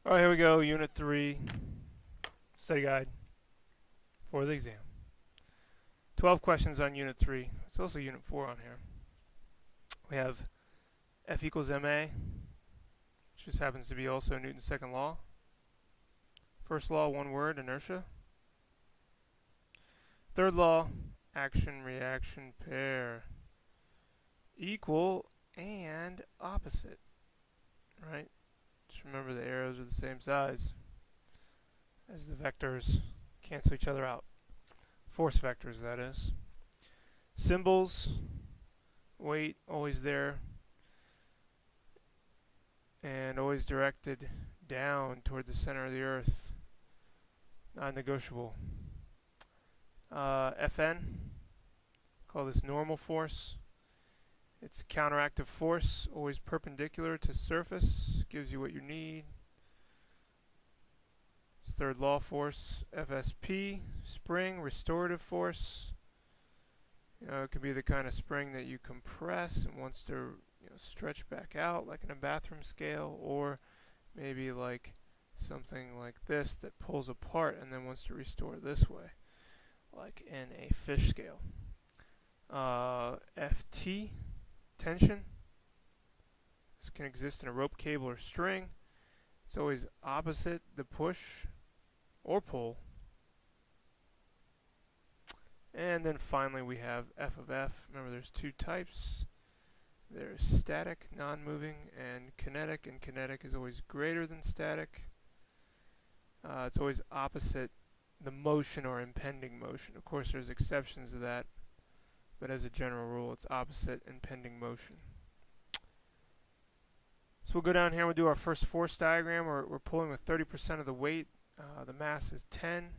Alright, here we go. Unit 3 study guide for the exam. 12 questions on Unit 3. It's also Unit 4 on here. We have F equals ma, which just happens to be also Newton's second law. First law, one word, inertia. Third law, action-reaction pair. Equal and opposite, right? Just remember the arrows are the same size as the vectors cancel each other out. Force vectors, that is. Symbols, weight, always there, and always directed down toward the center of the earth. Non-negotiable. Fn, call this normal force. It's a counteractive force, always perpendicular to surface, gives you what you need. It's third law force. FSP, spring, restorative force. It could be the kind of spring that you compress and wants to stretch back out, like in a bathroom scale, or maybe like something like this that pulls apart and then wants to restore this way, like in a fish scale. FT, tension. This can exist in a rope, cable, or string. It's always opposite the push or pull. And then finally we have F of F. Remember, there's two types. There's static, non-moving, and kinetic. And kinetic is always greater than static. It's always opposite the motion or impending motion. Of course, there's exceptions to that, but as a general rule, it's opposite impending motion. So we'll go down here and we'll do our first force diagram. We're pulling with 30% of the weight. The mass is 10,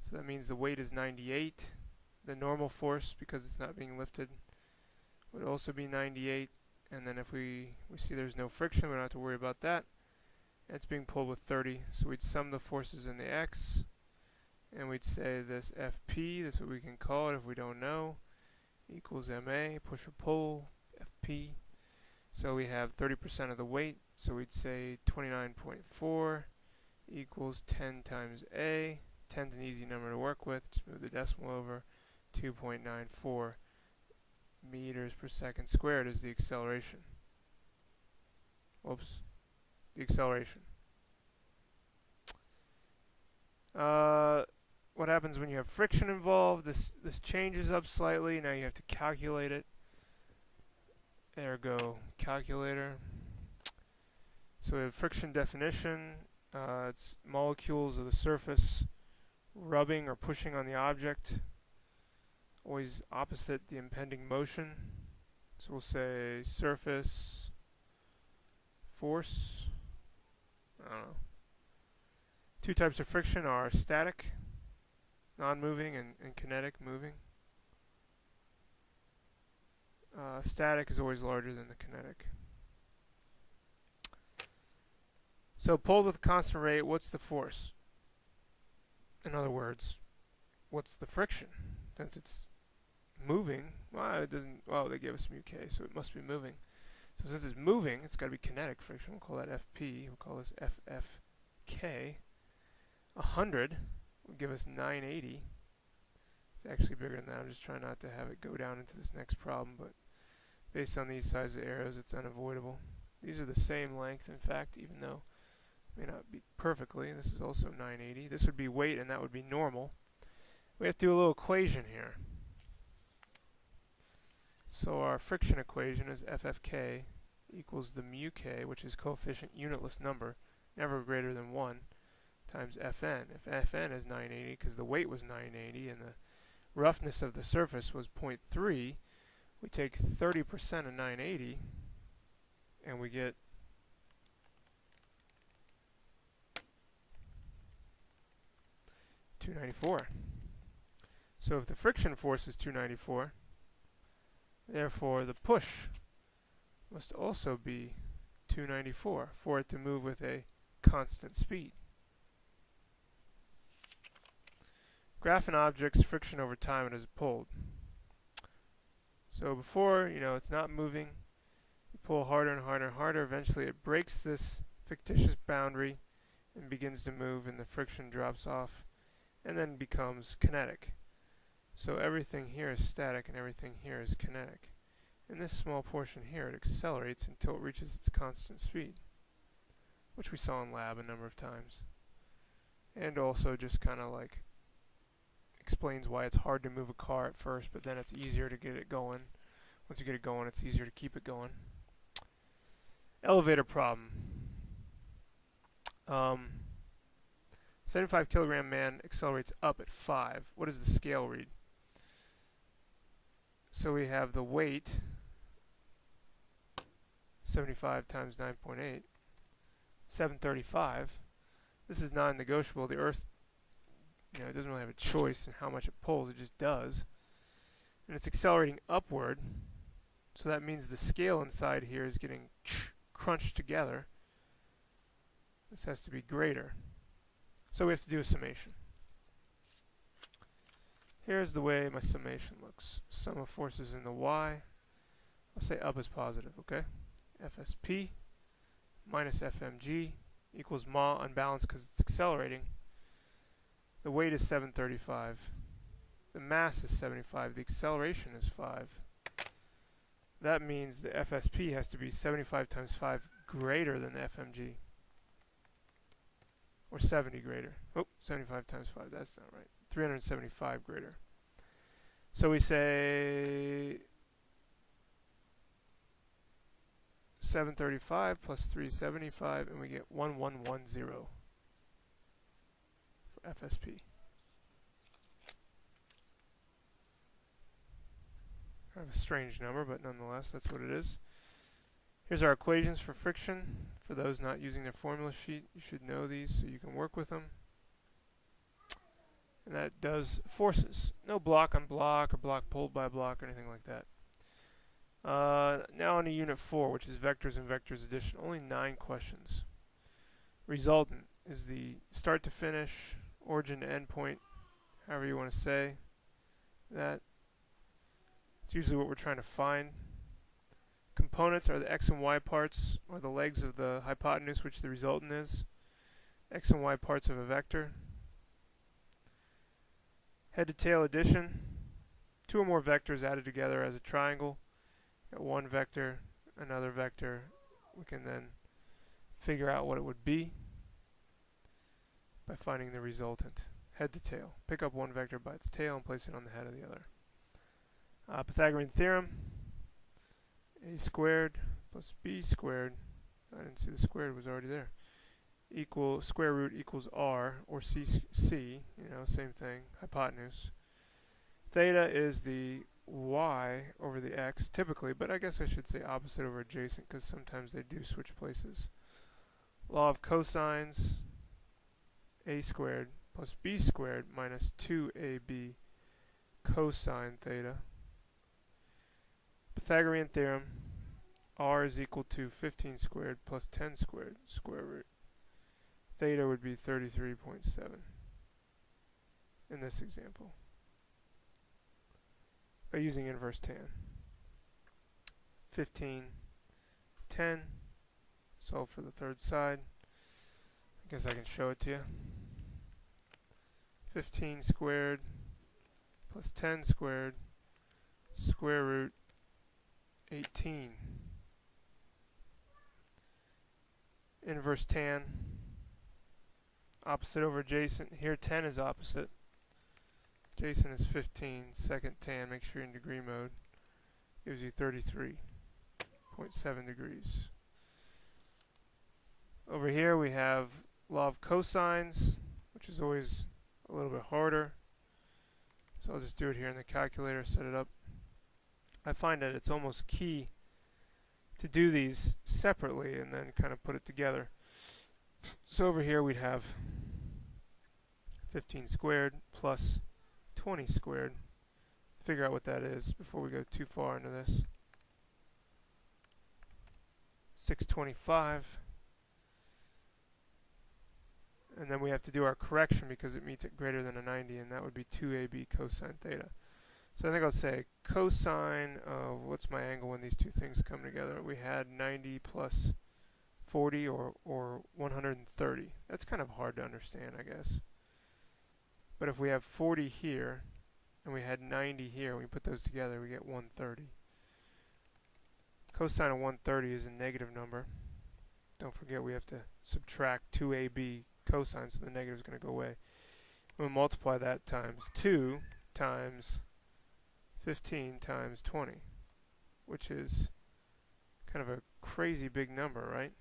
so that means the weight is 98. The normal force, because it's not being lifted, would also be 98. And then if we see there's no friction, we don't have to worry about that. It's being pulled with 30, so we'd sum the forces in the x, and we'd say this Fp, that's what we can call it if we don't know, equals ma, push or pull, Fp. So we have 30% of the weight, so we'd say 29.4 equals 10 times a. 10's an easy number to work with, just move the decimal over. 2.94 meters per second squared is the acceleration. Whoops. The acceleration. What happens when you have friction involved? This changes up slightly. Now you have to calculate it. There we go, calculator. So we have friction definition. It's molecules of the surface rubbing or pushing on the object, always opposite the impending motion. So we'll say surface force. I don't know. Two types of friction are static, non-moving, and kinetic, moving. Static is always larger than the kinetic. So pulled with a constant rate, what's the force? In other words, what's the friction? Since it's moving, well, it doesn't, well, they gave us mu k, so it must be moving. So since it's moving, it's got to be kinetic friction. We'll call that Fp. We'll call this FFk. 100 will give us 980. It's actually bigger than that. I'm just trying not to have it go down into this next problem, but based on these size of arrows, it's unavoidable. These are the same length, in fact, even though it may not be perfectly. This is also 980. This would be weight, and that would be normal. We have to do a little equation here. So our friction equation is FFk equals the mu k, which is coefficient unitless number, never greater than 1, times Fn. If Fn is 980, because the weight was 980 and the roughness of the surface was 0.3, we take 30% of 980 and we get 294. So if the friction force is 294, therefore the push must also be 294 for it to move with a constant speed. Graph an object's friction over time as pulled. So before, it's not moving. You pull harder and harder and harder. Eventually it breaks this fictitious boundary and begins to move, and the friction drops off and then becomes kinetic. So everything here is static and everything here is kinetic. In this small portion here, it accelerates until it reaches its constant speed, which we saw in lab a number of times. And also just kind of like explains why it's hard to move a car at first, but then it's easier to get it going. Once you get it going, it's easier to keep it going. Elevator problem. 75 kilogram man accelerates up at 5. What does the scale read? So we have the weight, 75 times 9.8, 735. This is non-negotiable. The Earth, it doesn't really have a choice in how much it pulls. It just does. And it's accelerating upward. So that means the scale inside here is getting crunched together. This has to be greater. So we have to do a summation. Here's the way my summation looks. Sum of forces in the y. I'll say up is positive, okay? FSP minus FMG equals ma unbalanced because it's accelerating. The weight is 735. The mass is 75. The acceleration is 5. That means the FSP has to be 75 times 5 greater than the FMG. Or 70 greater. Oh, 75 times 5. That's not right. 375 greater. So we say 735 plus 375, and we get 1110 for FSP. Kind of a strange number, but nonetheless, that's what it is. Here's our equations for friction. For those not using their formula sheet, you should know these so you can work with them. And that does forces. No block on block or block pulled by block or anything like that. Now on to Unit 4, which is vectors and vectors addition. Only 9 questions. Resultant is the start to finish, origin to end point, however you want to say that. It's usually what we're trying to find. Components are the x and y parts, or the legs of the hypotenuse, which the resultant is. X and y parts of a vector. Head to tail addition. 2 or more vectors added together as a triangle. Got one vector, another vector. We can then figure out what it would be by finding the resultant. Head to tail. Pick up one vector by its tail and place it on the head of the other. Pythagorean theorem. A squared plus b squared. I didn't see the squared was already there. Equal square root equals r, or c, same thing, hypotenuse. Theta is the y over the x, typically, but I guess I should say opposite over adjacent because sometimes they do switch places. Law of cosines, a squared plus b squared minus 2ab cosine theta. Pythagorean theorem, r is equal to 15 squared plus 10 squared square root. Theta would be 33.7 in this example by using inverse tan. 15, 10, solve for the third side. I guess I can show it to you. 15 squared plus 10 squared square root 18. Inverse tan. Opposite over adjacent. Here 10 is opposite. Adjacent is 15. Second tan, make sure you're in degree mode. Gives you 33.7 degrees. Over here we have law of cosines, which is always a little bit harder. So I'll just do it here in the calculator, set it up. I find that it's almost key to do these separately and then kind of put it together. So over here we'd have 15 squared plus 20 squared. Figure out what that is before we go too far into this. 625. And then we have to do our correction because it meets it greater than a 90, and that would be 2ab cosine theta. So I think I'll say cosine of, what's my angle when these two things come together? We had 90 plus 40 or 130. That's kind of hard to understand, I guess. But if we have 40 here and we had 90 here, and we put those together, we get 130. Cosine of 130 is a negative number. Don't forget we have to subtract 2ab cosine, so the negative is going to go away. We'll multiply that times 2 times 15 times 20, which is kind of a crazy big number, right?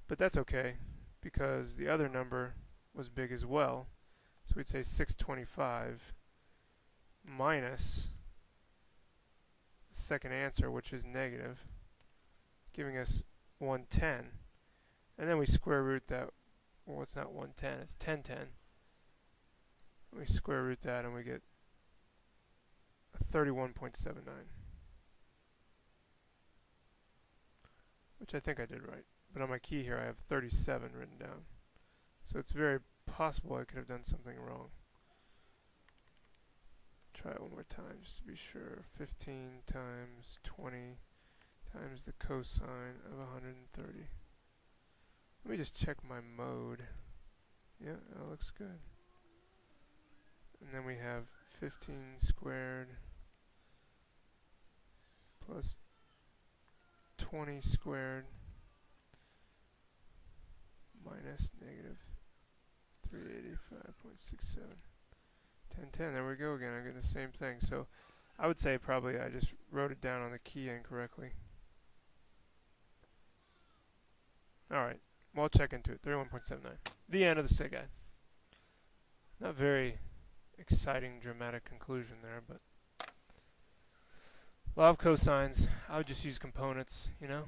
But that's okay, because the other number was big as well. So we'd say 625 minus the second answer, which is negative, giving us 110. And then we square root that. Well, it's not 110, it's 1010. We square root that and we get a 31.79, which I think I did right. But on my key here I have 37 written down. So it's very possible I could have done something wrong. Try it one more time just to be sure. 15 times 20 times the cosine of 130. Let me just check my mode. Yeah, that looks good. And then we have 15 squared plus 20 squared minus negative 385.67. 1010, there we go again. I get the same thing. So I would say probably I just wrote it down on the key incorrectly. Alright, well, I'll check into it. 31.79. The end of the STIG guide. Not very exciting, dramatic conclusion there, but law of cosines. I would just use components, you know?